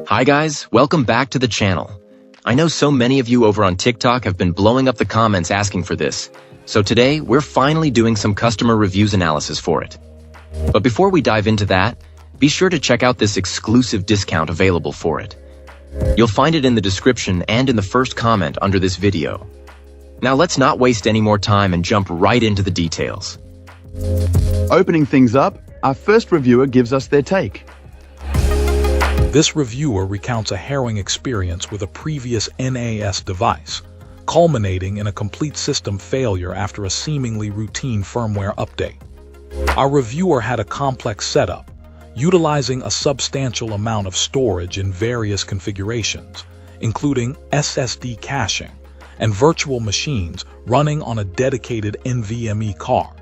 Hi guys, welcome back to the channel. I know so many of you over on TikTok have been blowing up the comments asking for this, so today we're finally doing some customer reviews analysis for it. But before we dive into that, be sure to check out this exclusive discount available for it. You'll find it in the description and in the first comment under this video. Now let's not waste any more time and jump right into the details. Opening things up, our first reviewer gives us their take. This reviewer recounts a harrowing experience with a previous NAS device, culminating in a complete system failure after a seemingly routine firmware update. Our reviewer had a complex setup, utilizing a substantial amount of storage in various configurations, including SSD caching and virtual machines running on a dedicated NVMe card.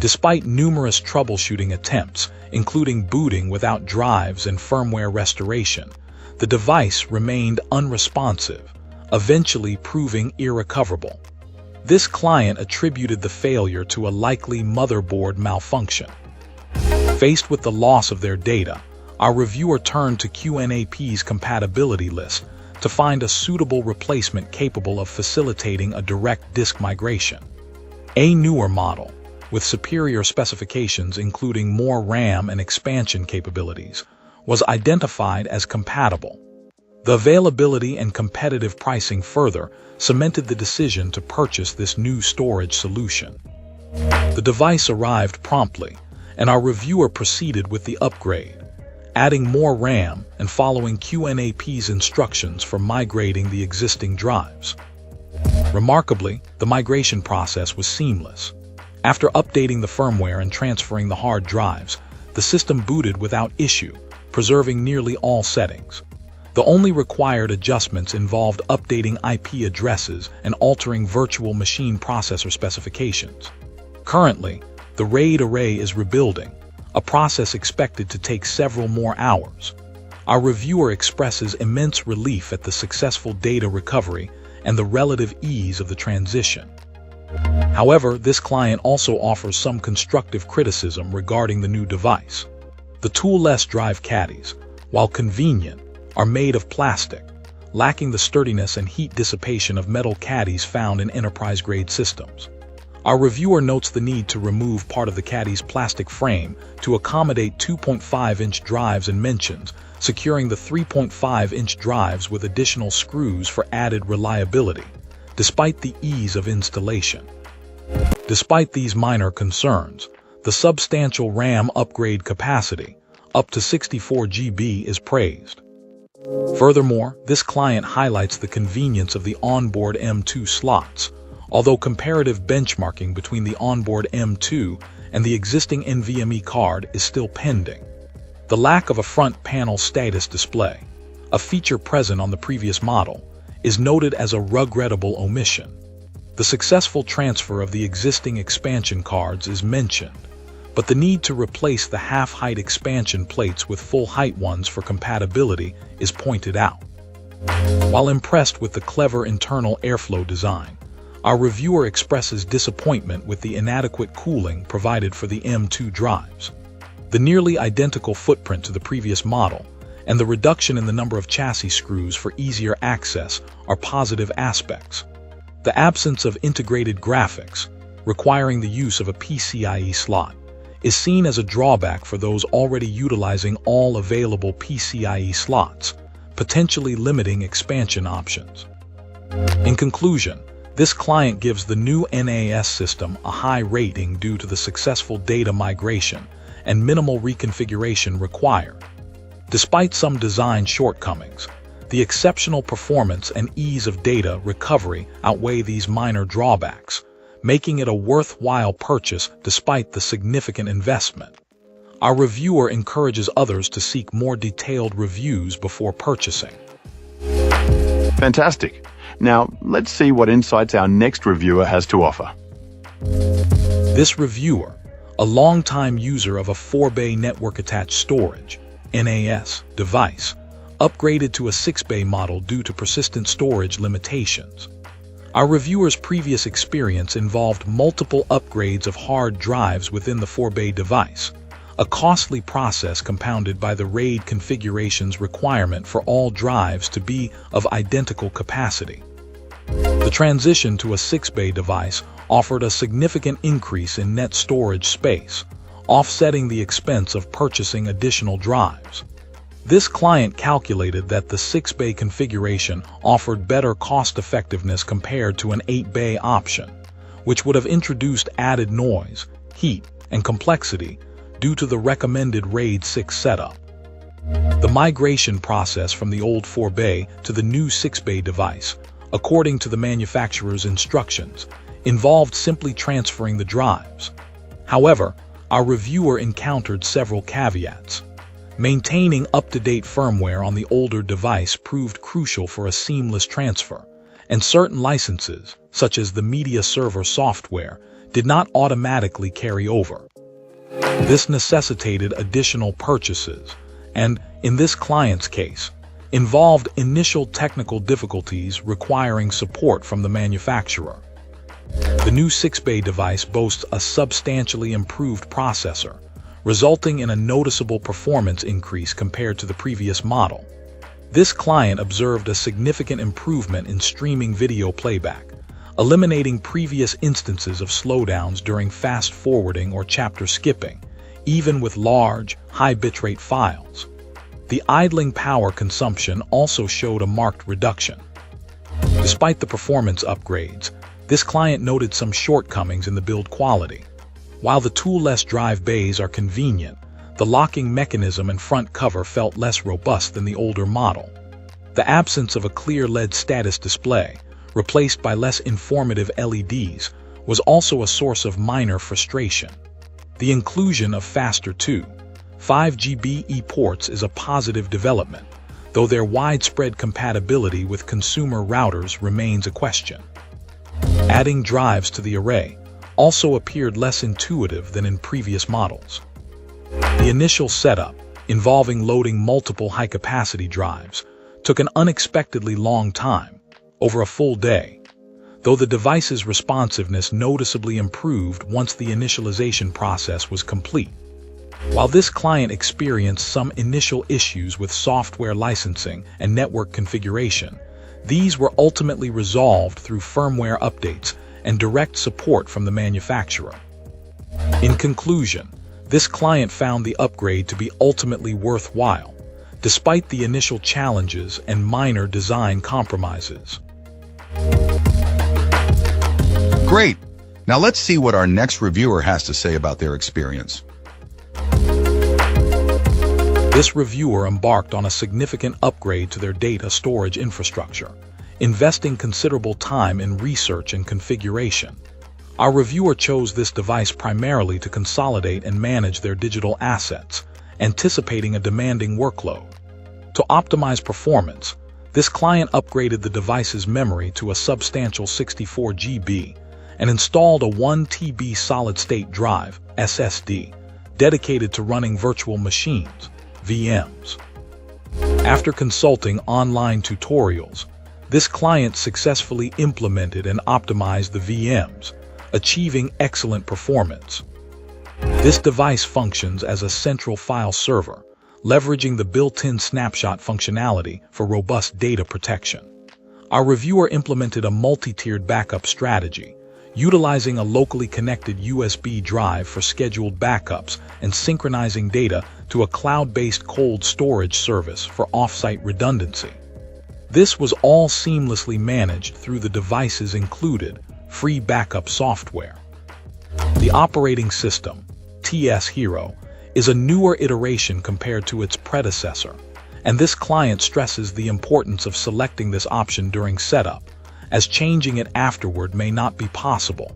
Despite numerous troubleshooting attempts, including booting without drives and firmware restoration, the device remained unresponsive, eventually proving irrecoverable. This client attributed the failure to a likely motherboard malfunction. Faced with the loss of their data, our reviewer turned to QNAP's compatibility list to find a suitable replacement capable of facilitating a direct disk migration. A newer model, with superior specifications including more RAM and expansion capabilities, was identified as compatible. The availability and competitive pricing further cemented the decision to purchase this new storage solution. The device arrived promptly, and our reviewer proceeded with the upgrade, adding more RAM and following QNAP's instructions for migrating the existing drives. Remarkably, the migration process was seamless. After updating the firmware and transferring the hard drives, the system booted without issue, preserving nearly all settings. The only required adjustments involved updating IP addresses and altering virtual machine processor specifications. Currently, the RAID array is rebuilding, a process expected to take several more hours. Our reviewer expresses immense relief at the successful data recovery and the relative ease of the transition. However, this client also offers some constructive criticism regarding the new device. The toolless drive caddies, while convenient, are made of plastic, lacking the sturdiness and heat dissipation of metal caddies found in enterprise-grade systems. Our reviewer notes the need to remove part of the caddie's plastic frame to accommodate 2.5-inch drives and mentions, securing the 3.5-inch drives with additional screws for added reliability, despite the ease of installation. Despite these minor concerns, the substantial RAM upgrade capacity, up to 64 GB, is praised. Furthermore, this client highlights the convenience of the onboard M2 slots, although comparative benchmarking between the onboard M2 and the existing NVMe card is still pending. The lack of a front panel status display, a feature present on the previous model, is noted as a regrettable omission. The successful transfer of the existing expansion cards is mentioned, but the need to replace the half-height expansion plates with full-height ones for compatibility is pointed out. While impressed with the clever internal airflow design, our reviewer expresses disappointment with the inadequate cooling provided for the M2 drives. The nearly identical footprint to the previous model and the reduction in the number of chassis screws for easier access are positive aspects. The absence of integrated graphics, requiring the use of a PCIe slot, is seen as a drawback for those already utilizing all available PCIe slots, potentially limiting expansion options. In conclusion, this client gives the new NAS system a high rating due to the successful data migration and minimal reconfiguration required. Despite some design shortcomings, the exceptional performance and ease of data recovery outweigh these minor drawbacks, making it a worthwhile purchase despite the significant investment. Our reviewer encourages others to seek more detailed reviews before purchasing. Fantastic. Now, let's see what insights our next reviewer has to offer. This reviewer, a longtime user of a 4-bay network-attached storage (NAS) device, upgraded to a 6-bay model due to persistent storage limitations. Our reviewer's previous experience involved multiple upgrades of hard drives within the 4-bay device, a costly process compounded by the RAID configuration's requirement for all drives to be of identical capacity. The transition to a 6-bay device offered a significant increase in net storage space, offsetting the expense of purchasing additional drives. This client calculated that the 6-bay configuration offered better cost-effectiveness compared to an 8-bay option, which would have introduced added noise, heat, and complexity due to the recommended RAID 6 setup. The migration process from the old 4-bay to the new 6-bay device, according to the manufacturer's instructions, involved simply transferring the drives. However, our reviewer encountered several caveats. Maintaining up-to-date firmware on the older device proved crucial for a seamless transfer, and certain licenses, such as the media server software, did not automatically carry over. This necessitated additional purchases, and, in this client's case, involved initial technical difficulties requiring support from the manufacturer. The new 6-bay device boasts a substantially improved processor, resulting in a noticeable performance increase compared to the previous model. This client observed a significant improvement in streaming video playback, eliminating previous instances of slowdowns during fast forwarding or chapter skipping, even with large, high bitrate files. The idling power consumption also showed a marked reduction. Despite the performance upgrades, this client noted some shortcomings in the build quality. While the tool-less drive bays are convenient, the locking mechanism and front cover felt less robust than the older model. The absence of a clear LED status display, replaced by less informative LEDs, was also a source of minor frustration. The inclusion of faster 2.5GB ports is a positive development, though their widespread compatibility with consumer routers remains a question. Adding drives to the array also appeared less intuitive than in previous models. The initial setup, involving loading multiple high-capacity drives, took an unexpectedly long time, over a full day, though the device's responsiveness noticeably improved once the initialization process was complete. While this client experienced some initial issues with software licensing and network configuration, these were ultimately resolved through firmware updates and direct support from the manufacturer. In conclusion, this client found the upgrade to be ultimately worthwhile, despite the initial challenges and minor design compromises. Great! Now let's see what our next reviewer has to say about their experience. This reviewer embarked on a significant upgrade to their data storage infrastructure, investing considerable time in research and configuration. Our reviewer chose this device primarily to consolidate and manage their digital assets, anticipating a demanding workload. To optimize performance, this client upgraded the device's memory to a substantial 64 GB and installed a 1 TB solid-state drive, SSD, dedicated to running virtual machines, VMs. After consulting online tutorials, this client successfully implemented and optimized the VMs, achieving excellent performance. This device functions as a central file server, leveraging the built-in snapshot functionality for robust data protection. Our reviewer implemented a multi-tiered backup strategy, utilizing a locally connected USB drive for scheduled backups and synchronizing data to a cloud-based cold storage service for off-site redundancy. This was all seamlessly managed through the device's included free backup software. The operating system, TS Hero, is a newer iteration compared to its predecessor, and this client stresses the importance of selecting this option during setup, as changing it afterward may not be possible.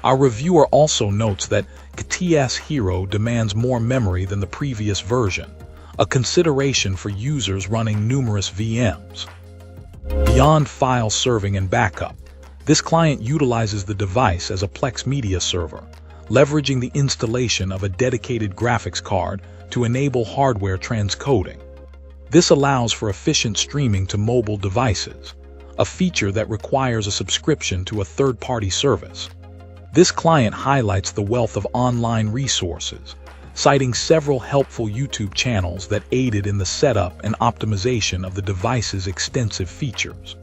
Our reviewer also notes that TS Hero demands more memory than the previous version, a consideration for users running numerous VMs. Beyond file serving and backup, this client utilizes the device as a Plex media server, leveraging the installation of a dedicated graphics card to enable hardware transcoding. This allows for efficient streaming to mobile devices, a feature that requires a subscription to a third-party service. This client highlights the wealth of online resources, citing several helpful YouTube channels that aided in the setup and optimization of the device's extensive features.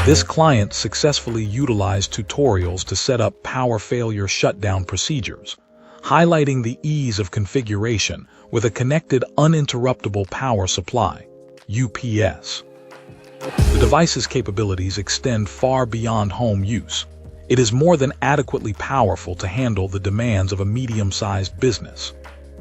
This client successfully utilized tutorials to set up power failure shutdown procedures, highlighting the ease of configuration with a connected uninterruptible power supply, UPS. The device's capabilities extend far beyond home use. It is more than adequately powerful to handle the demands of a medium-sized business.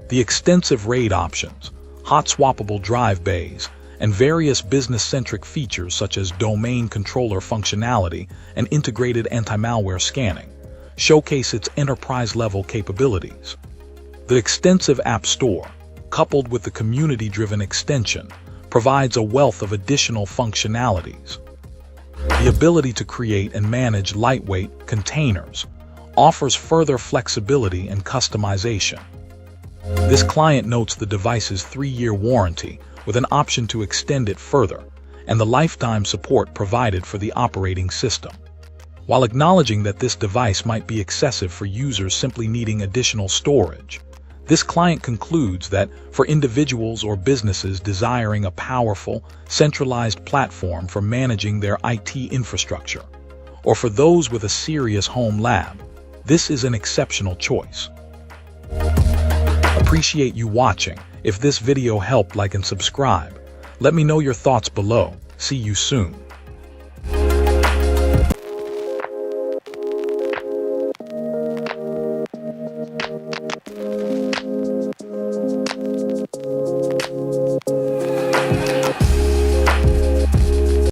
The extensive RAID options, hot-swappable drive bays, and various business-centric features such as domain controller functionality and integrated anti-malware scanning showcase its enterprise-level capabilities. The extensive App Store, coupled with the community-driven extension, provides a wealth of additional functionalities. The ability to create and manage lightweight containers offers further flexibility and customization. This client notes the device's 3-year warranty with an option to extend it further, and the lifetime support provided for the operating system. While acknowledging that this device might be excessive for users simply needing additional storage, this client concludes that for individuals or businesses desiring a powerful, centralized platform for managing their IT infrastructure, or for those with a serious home lab, this is an exceptional choice. Appreciate you watching. If this video helped, like and subscribe. Let me know your thoughts below. See you soon.